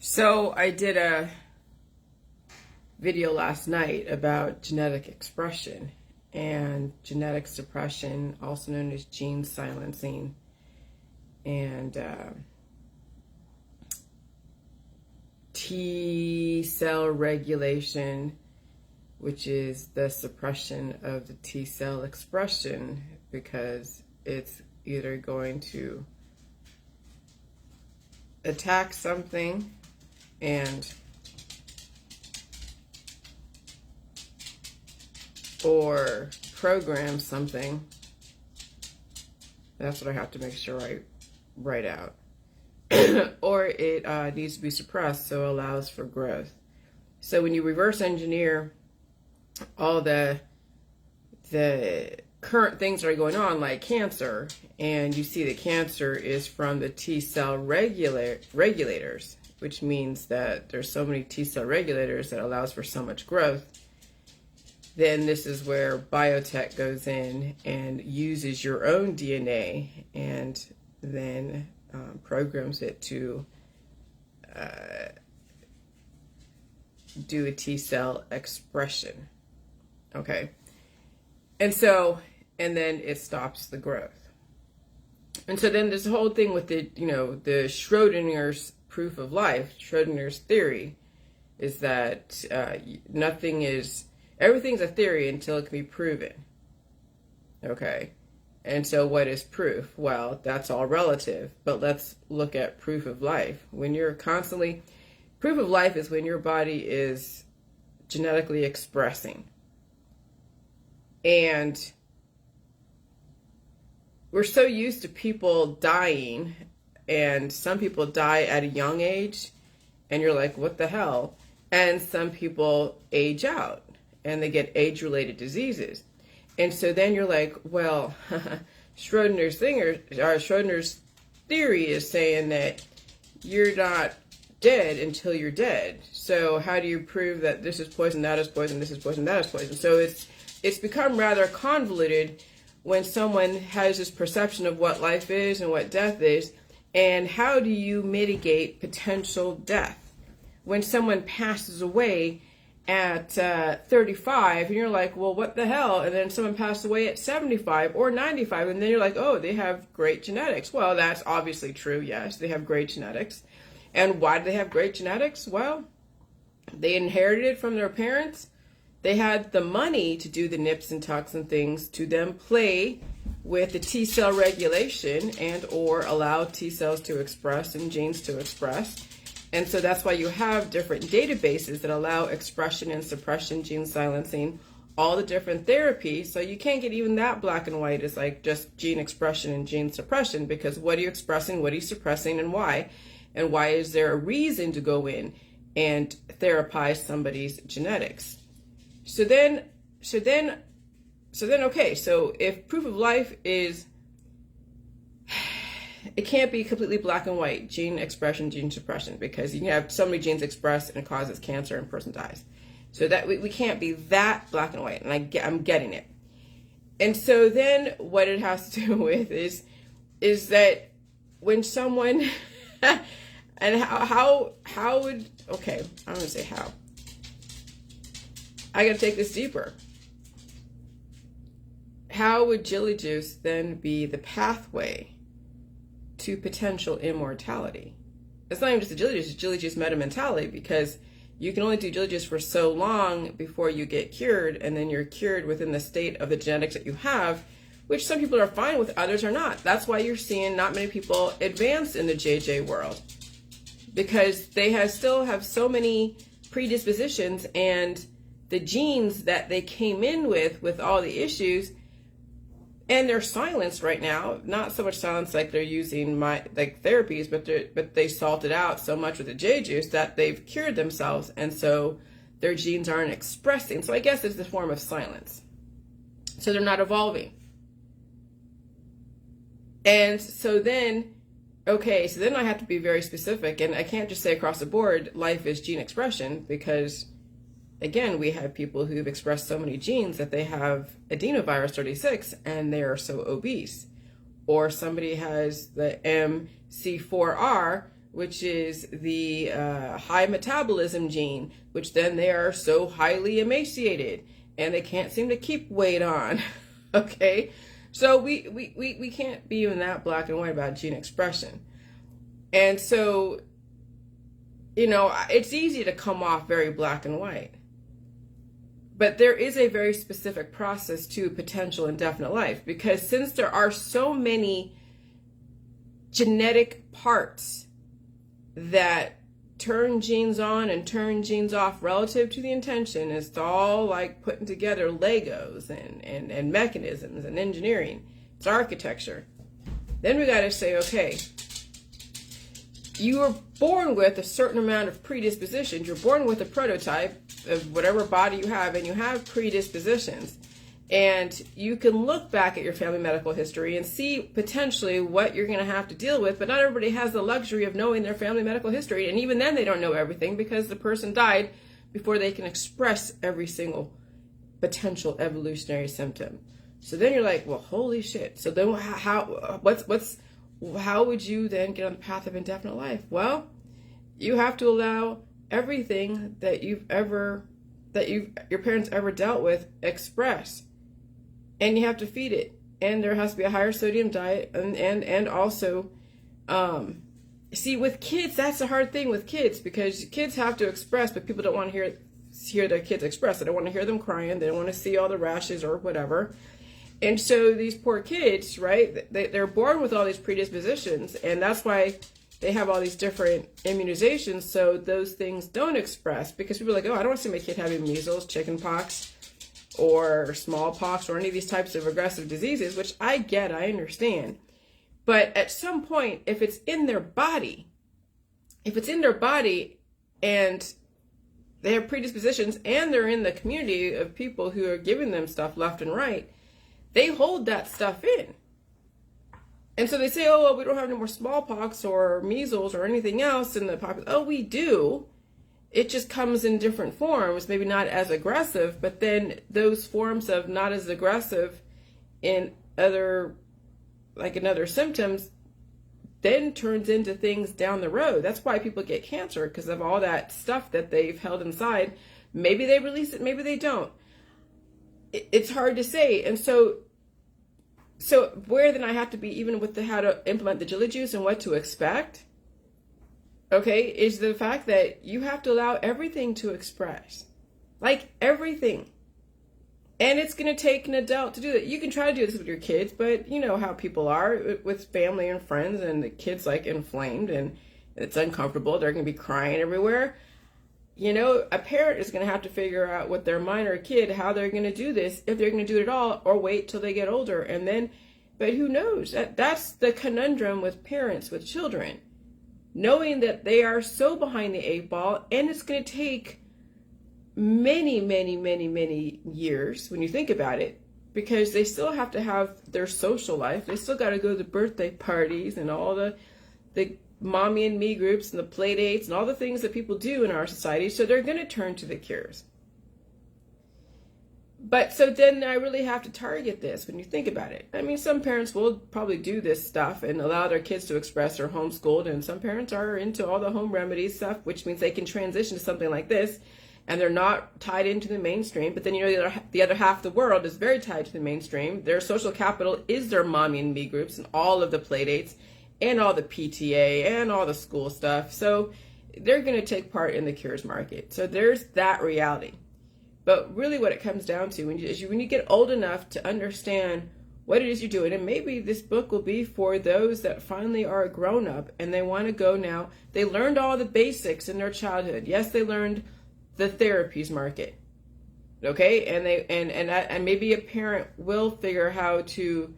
So I did a video last night about genetic expression and genetic suppression, also known as gene silencing, and T cell regulation, which is the suppression of the T cell expression, because it's either going to attack something and or program something. That's what I have to make sure I write out. Or it needs to be suppressed so it allows for growth. So when you reverse engineer all the current things that are going on, like cancer, and you see that cancer is from the T cell regulators, which means that there's so many T cell regulators that allows for so much growth, then this is where biotech goes in and uses your own DNA and then programs it to do a T cell expression. Okay. And then it stops the growth. And so then this whole thing with the Schrodinger's proof of life, Schrodinger's theory, is that everything's a theory until it can be proven. Okay. And so what is proof? Well, that's all relative, but let's look at proof of life. Proof of life is when your body is genetically expressing. And we're so used to people dying, and some people die at a young age, and you're like, what the hell? And some people age out, and they get age-related diseases. And so then you're like, well, Schrodinger's theory is saying that you're not dead until you're dead. So how do you prove that this is poison, that is poison, this is poison, that is poison? So it's become rather convoluted when someone has this perception of what life is and what death is, and how do you mitigate potential death? When someone passes away at 35, and you're like, well, what the hell? And then someone passed away at 75 or 95, and then you're like, oh, they have great genetics. Well, that's obviously true, yes, they have great genetics. And why do they have great genetics? Well, they inherited it from their parents. They had the money to do the nips and tucks and things to them play with the T cell regulation and or allow T cells to express and genes to express. And so that's why you have different databases that allow expression and suppression, gene silencing, all the different therapies. So you can't get even that black and white as like just gene expression and gene suppression, because what are you expressing, what are you suppressing, and why? And why is there a reason to go in and therapize somebody's genetics? So then, okay, so if proof of life is, it can't be completely black and white, gene expression, gene suppression, because you can have so many genes expressed and it causes cancer and a person dies. So that we can't be that black and white, and I'm getting it. And so then what it has to do with is that when someone, and how would, okay, I'm going to say how. I got to take this deeper. How would Jilly Juice then be the pathway to potential immortality? It's not even just a Jilly Juice, it's Jilly Juice Meta-Mentality, because you can only do Jilly Juice for so long before you get cured, and then you're cured within the state of the genetics that you have, which some people are fine with, others are not. That's why you're seeing not many people advance in the JJ world, because they still have so many predispositions, and the genes that they came in with all the issues, and they're silenced right now. Not so much silenced like they're using therapies, but they salted out so much with the J juice that they've cured themselves, and so their genes aren't expressing. So I guess it's the form of silence. So they're not evolving. And so then, okay, so then I have to be very specific, and I can't just say across the board life is gene expression, because again, we have people who've expressed so many genes that they have adenovirus 36 and they are so obese. Or somebody has the MC4R, which is the high metabolism gene, which then they are so highly emaciated and they can't seem to keep weight on. Okay, so we can't be in that black and white about gene expression. And so, you know, it's easy to come off very black and white. But there is a very specific process to potential indefinite life, because since there are so many genetic parts that turn genes on and turn genes off relative to the intention, it's all like putting together Legos and mechanisms and engineering. It's architecture. Then we got to say, okay, you were born with a certain amount of predispositions. You're born with a prototype of whatever body you have, and you have predispositions. And you can look back at your family medical history and see potentially what you're going to have to deal with, but not everybody has the luxury of knowing their family medical history. And even then they don't know everything, because the person died before they can express every single potential evolutionary symptom. So then you're like, well, holy shit. So then how would you then get on the path of indefinite life? Well, you have to allow everything that your parents ever dealt with express, and you have to feed it, and there has to be a higher sodium diet, and also see, with kids, that's the hard thing with kids, because kids have to express, but people don't want to hear their kids express. They don't want to hear them crying. They don't want to see all the rashes or whatever. And so these poor kids, right, they're born with all these predispositions, and that's why they have all these different immunizations, so those things don't express, because people are like, oh, I don't want to see my kid having measles, chickenpox, or smallpox, or any of these types of aggressive diseases, which I get, I understand. But at some point, if it's in their body, and they have predispositions, and they're in the community of people who are giving them stuff left and right, they hold that stuff in. And so they say, oh, well, we don't have any more smallpox or measles or anything else in the population. Oh, we do. It just comes in different forms, maybe not as aggressive, but then those forms of not as aggressive in other symptoms then turns into things down the road. That's why people get cancer, because of all that stuff that they've held inside. Maybe they release it, maybe they don't. It's hard to say. And so where then I have to be, even with how to implement the Jilly Juice and what to expect, okay, is the fact that you have to allow everything to express. Like everything. And it's going to take an adult to do that. You can try to do this with your kids, but you know how people are with family and friends, and the kid's like inflamed and it's uncomfortable. They're going to be crying everywhere. You know, a parent is going to have to figure out with their minor kid how they're going to do this, if they're going to do it at all, or wait till they get older. And then, but who knows? That's the conundrum with parents, with children. Knowing that they are so behind the 8-ball, and it's going to take many, many, many, many years when you think about it, because they still have to have their social life. They still got to go to the birthday parties and all the mommy and me groups and the play dates and all the things that people do in our society. So they're going to turn to the cures. But so then I really have to target this when you think about it. I mean, some parents will probably do this stuff and allow their kids to express or homeschooled, and some parents are into all the home remedies stuff, which means they can transition to something like this and they're not tied into the mainstream. But then, you know, the other half of the world is very tied to the mainstream. Their social capital is their mommy and me groups and all of the play dates and all the PTA and all the school stuff. So they're going to take part in the cures market. So there's that reality. But really what it comes down to, when you get old enough to understand what it is you're doing, and maybe this book will be for those that finally are a grown up and they want to go now. They learned all the basics in their childhood. Yes, they learned the therapies market. Okay? And maybe a parent will figure how to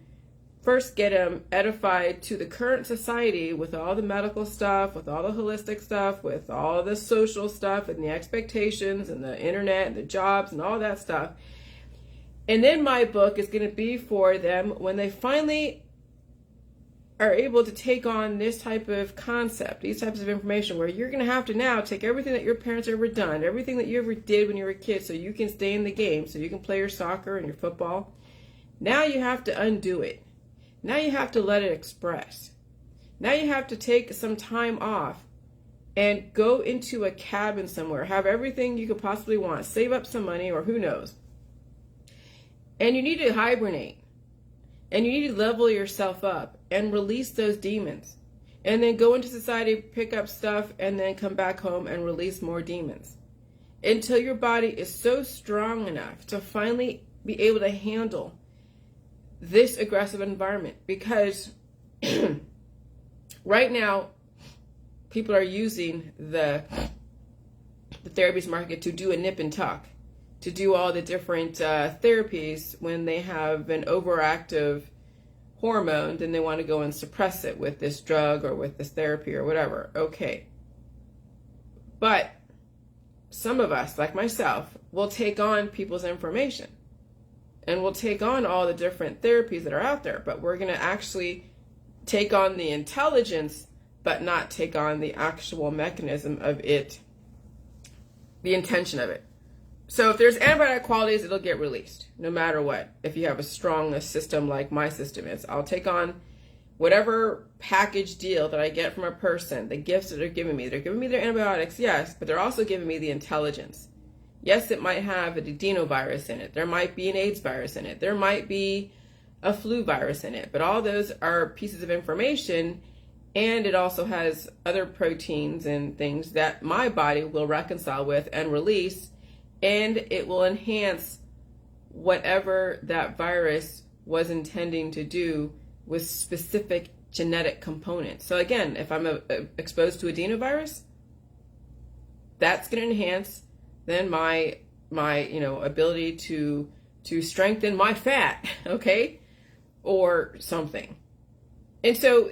first get them edified to the current society with all the medical stuff, with all the holistic stuff, with all the social stuff and the expectations and the internet and the jobs and all that stuff. And then my book is going to be for them when they finally are able to take on this type of concept, these types of information, where you're going to have to now take everything that your parents ever done, everything that you ever did when you were a kid, so you can stay in the game, so you can play your soccer and your football. Now you have to undo it. Now you have to let it express. Now you have to take some time off and go into a cabin somewhere, have everything you could possibly want, save up some money, or who knows. And you need to hibernate. And you need to level yourself up and release those demons. And then go into society, pick up stuff, and then come back home and release more demons. Until your body is so strong enough to finally be able to handle this aggressive environment. Because right now, people are using the therapies market to do a nip and tuck, to do all the different therapies when they have an overactive hormone, then they want to go and suppress it with this drug or with this therapy or whatever. Okay. But some of us, like myself, will take on people's information and we'll take on all the different therapies that are out there, but we're going to actually take on the intelligence, but not take on the actual mechanism of it, the intention of it. So if there's antibiotic qualities, it'll get released no matter what. If you have a strong system like my system is, I'll take on whatever package deal that I get from a person, the gifts that they're giving me. They're giving me their antibiotics, yes, but they're also giving me the intelligence. Yes, it might have an adenovirus in it. There might be an AIDS virus in it. There might be a flu virus in it. But all those are pieces of information, and it also has other proteins and things that my body will reconcile with and release, and it will enhance whatever that virus was intending to do with specific genetic components. So again, if I'm exposed to adenovirus, that's going to enhance then my ability to strengthen my fat, okay, or something. And so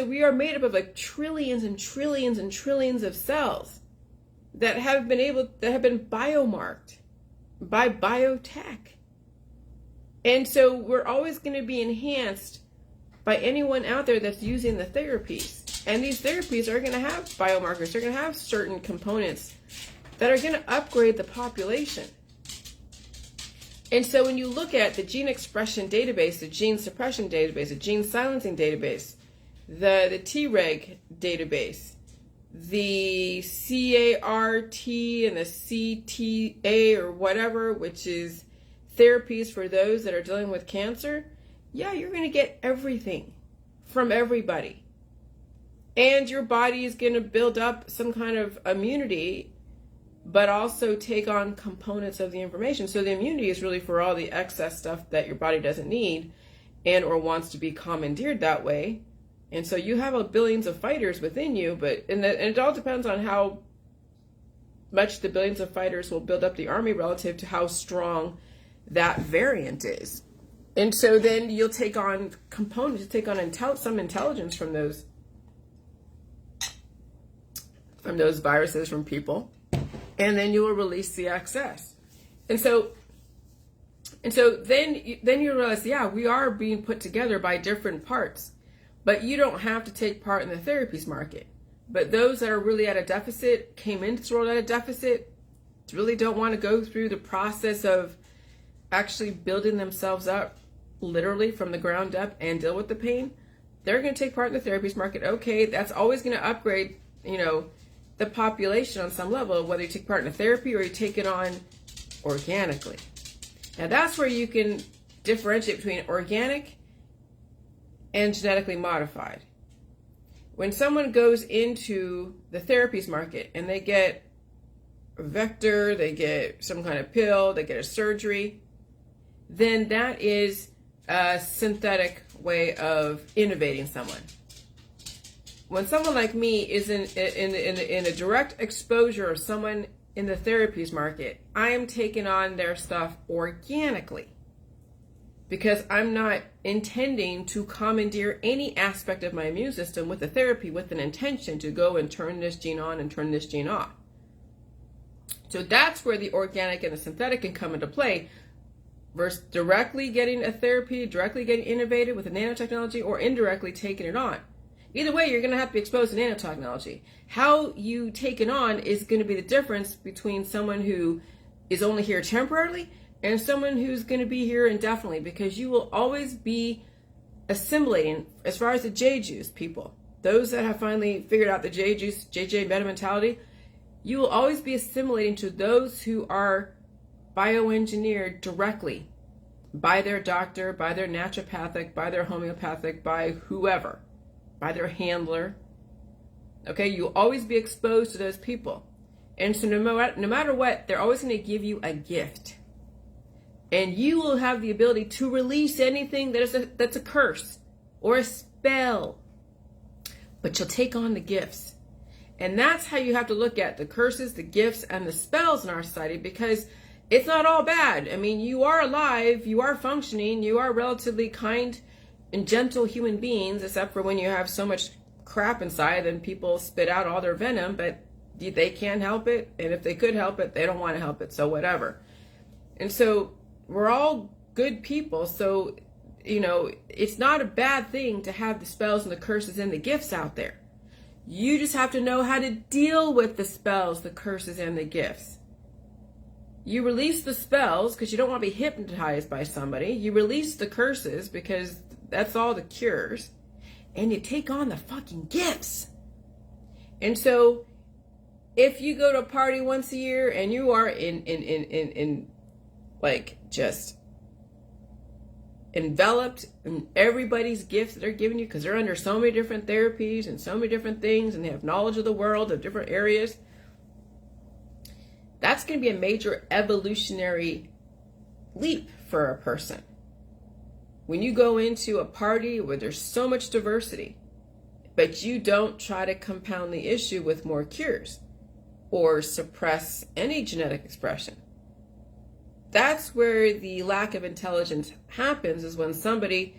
we are made up of like trillions and trillions and trillions of cells that have been biomarked by biotech. And so we're always going to be enhanced by anyone out there that's using the therapies. And these therapies are going to have biomarkers. They're going to have certain components that are going to upgrade the population. And so when you look at the gene expression database, the gene suppression database, the gene silencing database, the Treg database, the CART and the CTA or whatever, which is therapies for those that are dealing with cancer, yeah, you're going to get everything from everybody. And your body is going to build up some kind of immunity, but also take on components of the information. So the immunity is really for all the excess stuff that your body doesn't need and or wants to be commandeered that way. And so you have billions of fighters within you, and it all depends on how much the billions of fighters will build up the army relative to how strong that variant is. And so then you'll take on components, take on some intelligence from those viruses from people, and then you will release the excess. And so then you realize, yeah, we are being put together by different parts. But you don't have to take part in the therapies market. But those that are really at a deficit, came into this world at a deficit, really don't want to go through the process of actually building themselves up literally from the ground up and deal with the pain, they're going to take part in the therapies market. Okay, that's always going to upgrade, the population on some level, whether you take part in a therapy or you take it on organically. Now that's where you can differentiate between organic and genetically modified. When someone goes into the therapies market and they get a vector, they get some kind of pill, they get a surgery, then that is a synthetic way of innovating someone. When someone like me is in a direct exposure of someone in the therapies market, I am taking on their stuff organically, because I'm not intending to commandeer any aspect of my immune system with a therapy with an intention to go and turn this gene on and turn this gene off. So that's where the organic and the synthetic can come into play, versus directly getting a therapy, directly getting innovated with a nanotechnology, or indirectly taking it on. Either way, you're going to have to be exposed to nanotechnology. How you take it on is going to be the difference between someone who is only here temporarily and someone who's going to be here indefinitely, because you will always be assimilating, as far as the J juice people, those that have finally figured out the JJ Meta-Mentality, you will always be assimilating to those who are bioengineered directly by their doctor, by their naturopathic, by their homeopathic, by whoever, by their handler. Okay, you'll always be exposed to those people. And so no matter what, they're always going to give you a gift. And you will have the ability to release anything that's a curse or a spell. But you'll take on the gifts. And that's how you have to look at the curses, the gifts, and the spells in our society, because it's not all bad. I mean, you are alive, you are functioning, you are relatively kind and gentle human beings, except for when you have so much crap inside and people spit out all their venom, but they can't help it. And if they could help it, they don't want to help it. So whatever. And so we're all good people. So, you know, it's not a bad thing to have the spells and the curses and the gifts out there. You just have to know how to deal with the spells, the curses, and the gifts. You release the spells because you don't want to be hypnotized by somebody. You release the curses because that's all the cures. And you take on the fucking gifts. And so if you go to a party once a year and you are in like just enveloped in everybody's gifts that they're giving you, because they're under so many different therapies and so many different things, and they have knowledge of the world of different areas, that's going to be a major evolutionary leap for a person. When you go into a party where there's so much diversity, but you don't try to compound the issue with more cures or suppress any genetic expression, that's where the lack of intelligence happens, is when somebody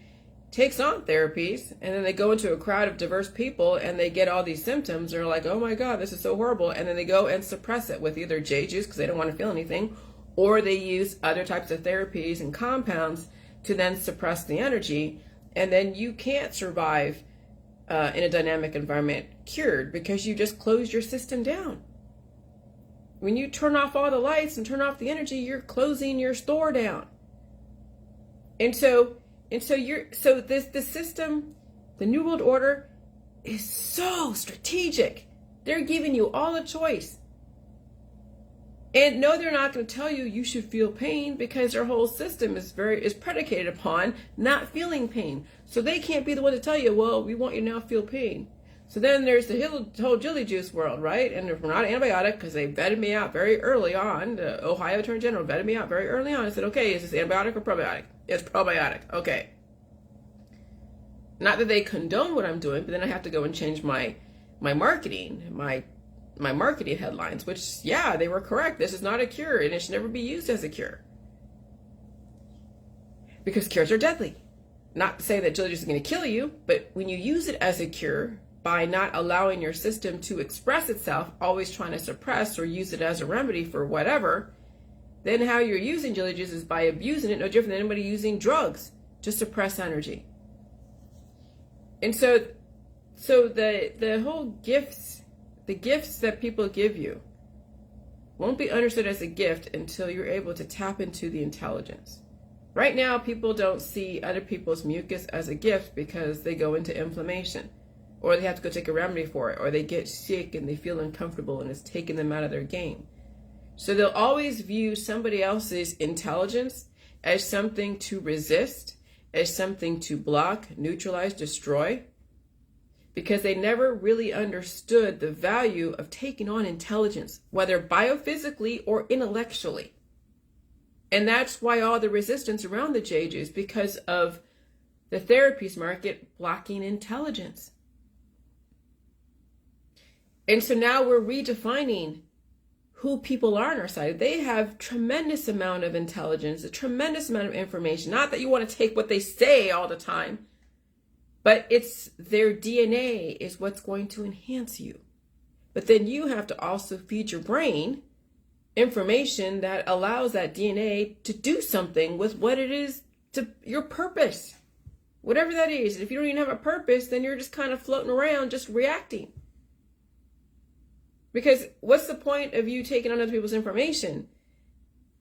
takes on therapies and then they go into a crowd of diverse people and they get all these symptoms. They're like, oh my God, this is so horrible. And then they go and suppress it with either J juice because they don't want to feel anything, or they use other types of therapies and compounds to then suppress the energy. And then you can't survive in a dynamic environment cured because you just closed your system down. When you turn off all the lights and turn off the energy, you're closing your store down. And so the system, the New World Order, is so strategic. They're giving you all the choice. And no, they're not going to tell you you should feel pain, because their whole system is predicated upon not feeling pain. So they can't be the one to tell you, well, we want you to now feel pain. So then there's the whole Jilly Juice world, right? And if we're not antibiotic, because they vetted me out very early on, the Ohio Attorney General vetted me out very early on and said, okay, is this antibiotic or probiotic? It's probiotic. Okay. Not that they condone what I'm doing, but then I have to go and change my marketing, my marketing headlines, which, yeah, they were correct. This is not a cure, and it should never be used as a cure. Because cures are deadly. Not to say that Jilly Juice is going to kill you, but when you use it as a cure, by not allowing your system to express itself, always trying to suppress or use it as a remedy for whatever, then how you're using Jilly Juice is by abusing it, no different than anybody using drugs to suppress energy. And so the whole gifts, the gifts that people give you won't be understood as a gift until you're able to tap into the intelligence. Right now, people don't see other people's mucus as a gift because they go into inflammation, or they have to go take a remedy for it, or they get sick and they feel uncomfortable and it's taking them out of their game. So they'll always view somebody else's intelligence as something to resist, as something to block, neutralize, destroy, because they never really understood the value of taking on intelligence, whether biophysically or intellectually. And that's why all the resistance around the J juice, because of the therapies market blocking intelligence. And so now we're redefining who people are in our society. They have tremendous amount of intelligence, a tremendous amount of information. Not that you want to take what they say all the time, but it's their DNA is what's going to enhance you. But then you have to also feed your brain information that allows that DNA to do something with what it is, to your purpose, whatever that is. If you don't even have a purpose, then you're just kind of floating around, just reacting. Because what's the point of you taking on other people's information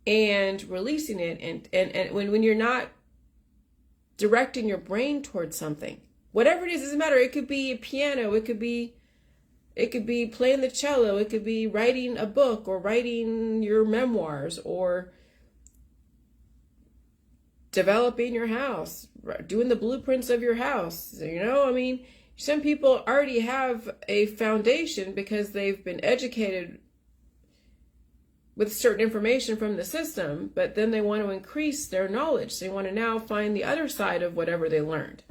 and releasing it, and when you're not directing your brain towards something? Whatever it is, doesn't matter. It could be a piano, it could be playing the cello, it could be writing a book or writing your memoirs or developing your house, doing the blueprints of your house. You know, I mean, some people already have a foundation because they've been educated with certain information from the system, but then they want to increase their knowledge. They want to now find the other side of whatever they learned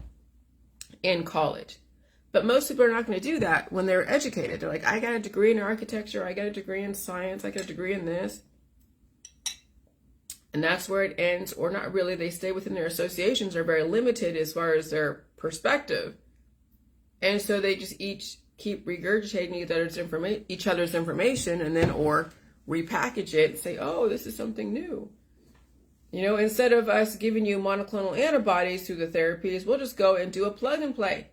in college. But most people are not going to do that when they're educated. They're like, I got a degree in architecture, I got a degree in science, I got a degree in this. And that's where it ends, or not really. They stay within their associations, are very limited as far as their perspective. And so they just each keep regurgitating each other's information, and then or repackage it and say, oh, this is something new. You know, instead of us giving you monoclonal antibodies through the therapies, we'll just go and do a plug and play.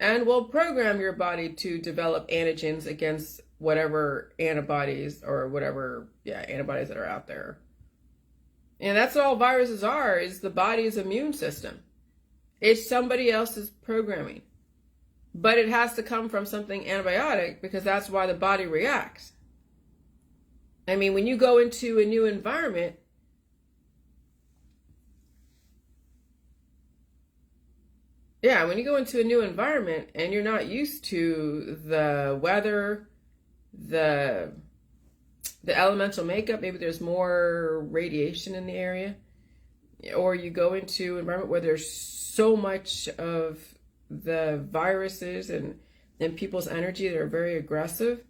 And we'll program your body to develop antigens against whatever antibodies or whatever, antibodies that are out there. And that's all viruses are, is the body's immune system. It's somebody else's programming. But it has to come from something antibiotic, because that's why the body reacts. I mean, when you go into a new environment, when you go into a new environment and you're not used to the weather, the elemental makeup, maybe there's more radiation in the area, or you go into an environment where there's so much of the viruses and people's energy that are very aggressive,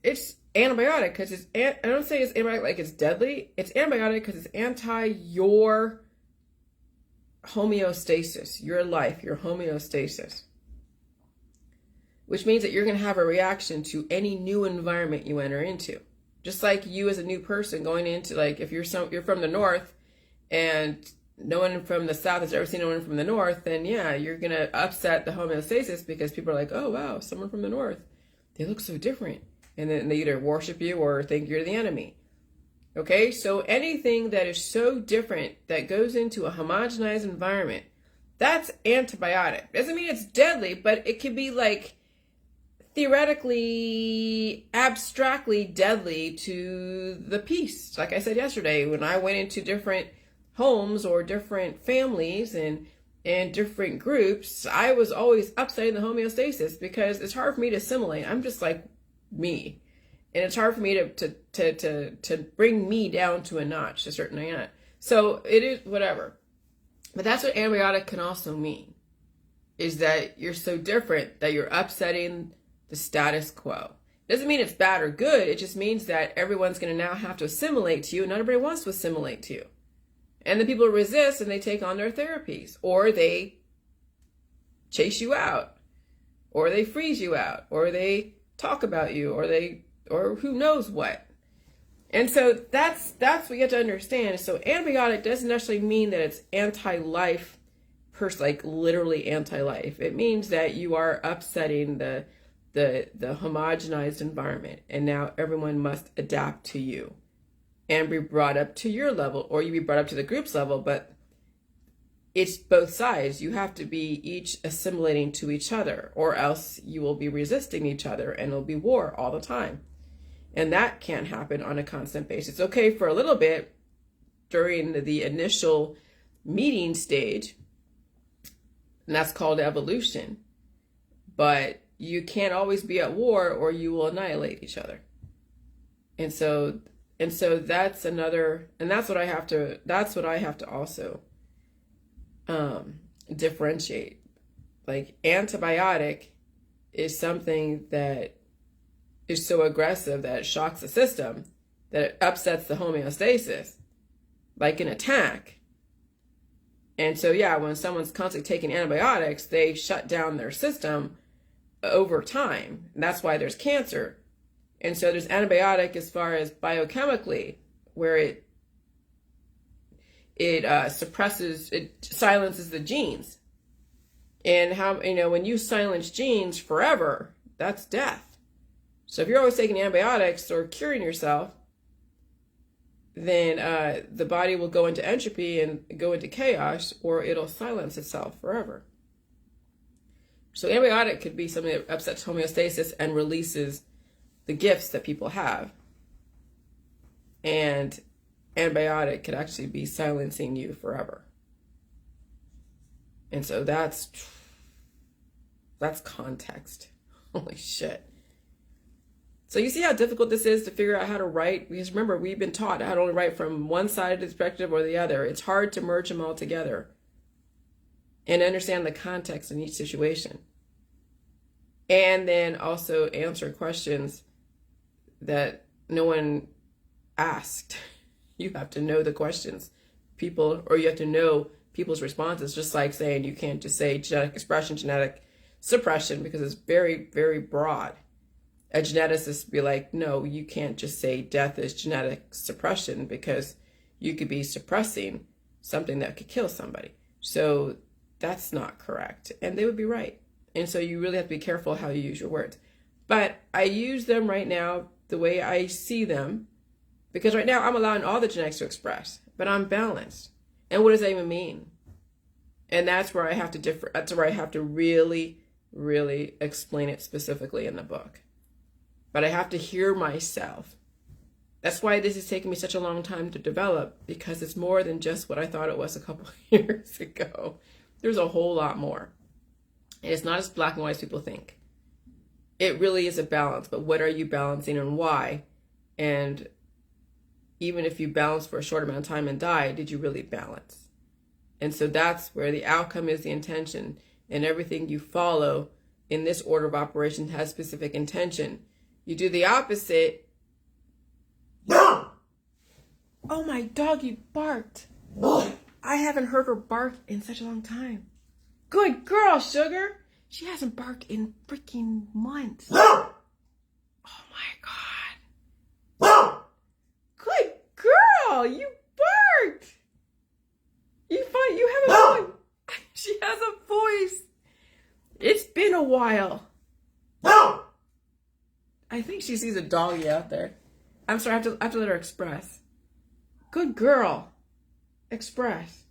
it's antibiotic because I don't say it's antibiotic like it's deadly. It's antibiotic because it's anti your homeostasis, your life, your homeostasis, which means that you're going to have a reaction to any new environment you enter into. Just like you as a new person going into, like, if you're from the north and no one from the south has ever seen no one from the north, then you're going to upset the homeostasis, because people are like, oh wow, someone from the north, they look so different. And then they either worship you or think you're the enemy. Okay, so anything that is so different that goes into a homogenized environment, that's antibiotic. Doesn't mean it's deadly, but it can be like theoretically, abstractly deadly to the peace. Like I said yesterday, when I went into different homes or different families and different groups, I was always upsetting the homeostasis, because it's hard for me to assimilate. I'm just like me. And it's hard for me to bring me down to a notch, a certain extent. So it is whatever. But that's what antibiotic can also mean, is that you're so different that you're upsetting the status quo. Doesn't mean it's bad or good. It just means that everyone's going to now have to assimilate to you, and not everybody wants to assimilate to you. And the people resist, and they take on their therapies, or they chase you out, or they freeze you out, or they talk about you, or who knows what. And so that's what you have to understand. So antibiotic doesn't necessarily mean that it's anti-life, like literally anti-life. It means that you are upsetting the homogenized environment, and now everyone must adapt to you and be brought up to your level, or you be brought up to the group's level. But it's both sides. You have to be each assimilating to each other, or else you will be resisting each other, and it'll be war all the time. And that can't happen on a constant basis. It's okay for a little bit during the initial meeting stage, and that's called evolution. But you can't always be at war, or you will annihilate each other. And so that's another, and that's what I have to also differentiate. Like, antibiotic is something that is so aggressive that it shocks the system, that it upsets the homeostasis, like an attack. And so when someone's constantly taking antibiotics, they shut down their system over time. And that's why there's cancer. And so there's antibiotic as far as biochemically, where it suppresses, it silences the genes. And when you silence genes forever, that's death. So if you're always taking antibiotics or curing yourself, then the body will go into entropy and go into chaos, or it'll silence itself forever. So antibiotic could be something that upsets homeostasis and releases the gifts that people have. And antibiotic could actually be silencing you forever. And so that's context. Holy shit. So you see how difficult this is to figure out how to write? Because remember, we've been taught how to only write from one side of the perspective or the other. It's hard to merge them all together and understand the context in each situation. And then also answer questions that no one asked. You have to know the questions or you have to know people's responses, just like saying you can't just say genetic expression, genetic suppression, because it's very, very broad. A geneticist would be like, no, you can't just say death is genetic suppression, because you could be suppressing something that could kill somebody. So that's not correct. And they would be right. And so you really have to be careful how you use your words. But I use them right now the way I see them, because right now I'm allowing all the genetics to express, but I'm balanced. And what does that even mean? And that's where I have to differ. That's where I have to really, really explain it specifically in the book. But I have to hear myself. That's why this is taking me such a long time to develop, because it's more than just what I thought it was a couple of years ago. There's a whole lot more. And it's not as black and white as people think. It really is a balance, but what are you balancing and why? And even if you balance for a short amount of time and die, did you really balance? And so that's where the outcome is the intention, and everything you follow in this order of operation has specific intention. You do the opposite. Oh, my doggy barked. I haven't heard her bark in such a long time. Good girl, Sugar. She hasn't barked in freaking months. Oh my God. Good girl. You barked. You have a voice. She has a voice. It's been a while. I think she sees a doggy out there. I'm sorry, I have to let her express. Good girl. Express.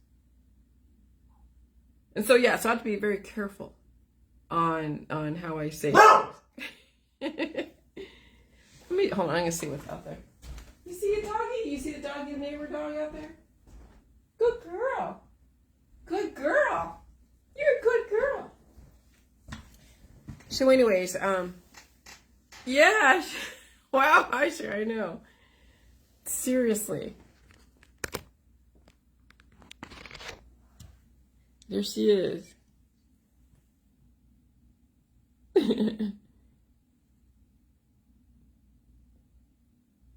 And so, yeah, so I have to be very careful on how I say it. Hold on, I'm going to see what's out there. You see a doggy? You see the doggy, the neighbor dog out there? Good girl. Good girl. You're a good girl. So anyways, yeah. Wow, I know. Seriously. There she is.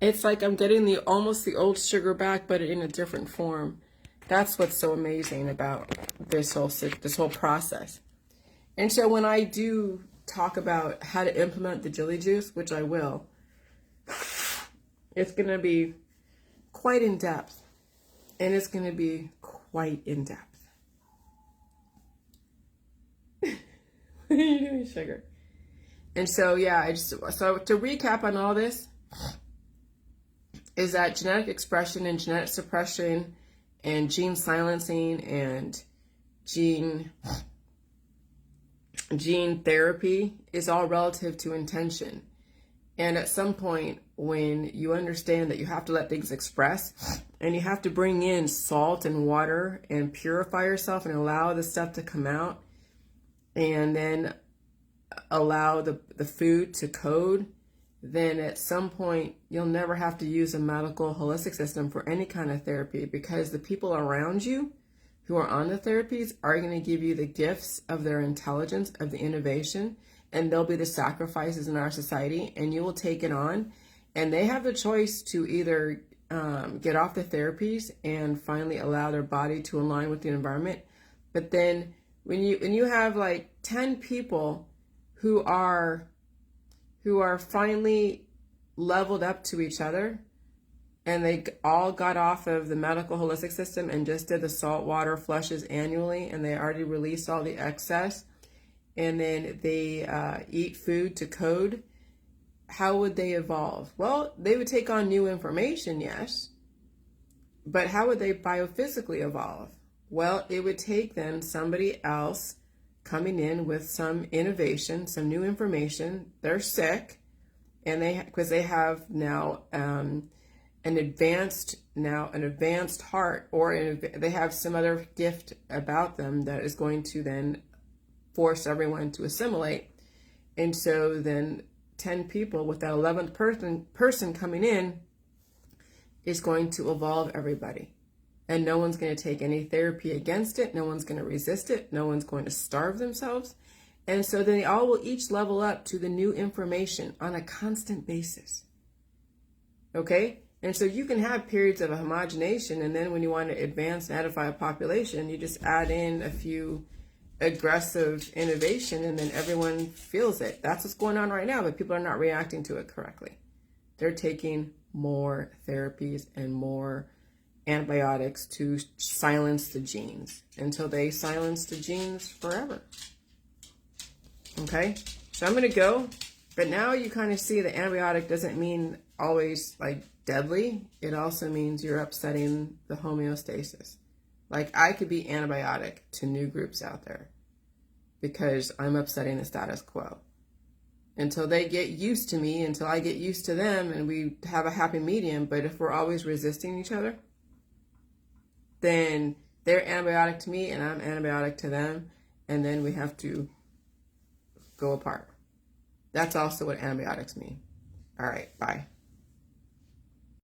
It's like I'm getting almost the old Sugar back, but in a different form. That's what's so amazing about this whole process. And so when I do talk about how to implement the Jilly Juice, which I will, it's going to be quite in depth. And it's going to be quite in depth. What are you doing, Sugar? And so, yeah, so to recap on all this, is that genetic expression and genetic suppression and gene silencing and gene therapy is all relative to intention. And at some point, when you understand that you have to let things express and you have to bring in salt and water and purify yourself and allow the stuff to come out, and then allow the food to code, then at some point you'll never have to use a medical holistic system for any kind of therapy, because the people around you who are on the therapies are going to give you the gifts of their intelligence, of the innovation, and they'll be the sacrifices in our society, and you will take it on. And they have the choice to either get off the therapies and finally allow their body to align with the environment. But then when you have like 10 people who are finally leveled up to each other, and they all got off of the medical holistic system and just did the salt water flushes annually, and they already released all the excess, and then they eat food to code, how would they evolve? Well, they would take on new information, yes, but how would they biophysically evolve? Well, it would take then somebody else coming in with some innovation, some new information. They're sick, and because they have now an advanced heart, or they have some other gift about them that is going to then force everyone to assimilate. And so then 10 people with that 11th person coming in is going to evolve everybody. And no one's going to take any therapy against it. No one's going to resist it. No one's going to starve themselves. And so then they all will each level up to the new information on a constant basis. Okay? And so you can have periods of homogenation, and then when you want to advance and edify a population, you just add in a few aggressive innovation, and then everyone feels it. That's what's going on right now, but people are not reacting to it correctly. They're taking more therapies and more antibiotics to silence the genes until they silence the genes forever. Okay, so I'm going to go, but now you kind of see that antibiotic doesn't mean always like deadly. It also means you're upsetting the homeostasis. Like, I could be antibiotic to new groups out there because I'm upsetting the status quo. Until they get used to me, until I get used to them, and we have a happy medium. But if we're always resisting each other, then they're antibiotic to me and I'm antibiotic to them, and then we have to go apart. That's also what antibiotics mean. All right, bye.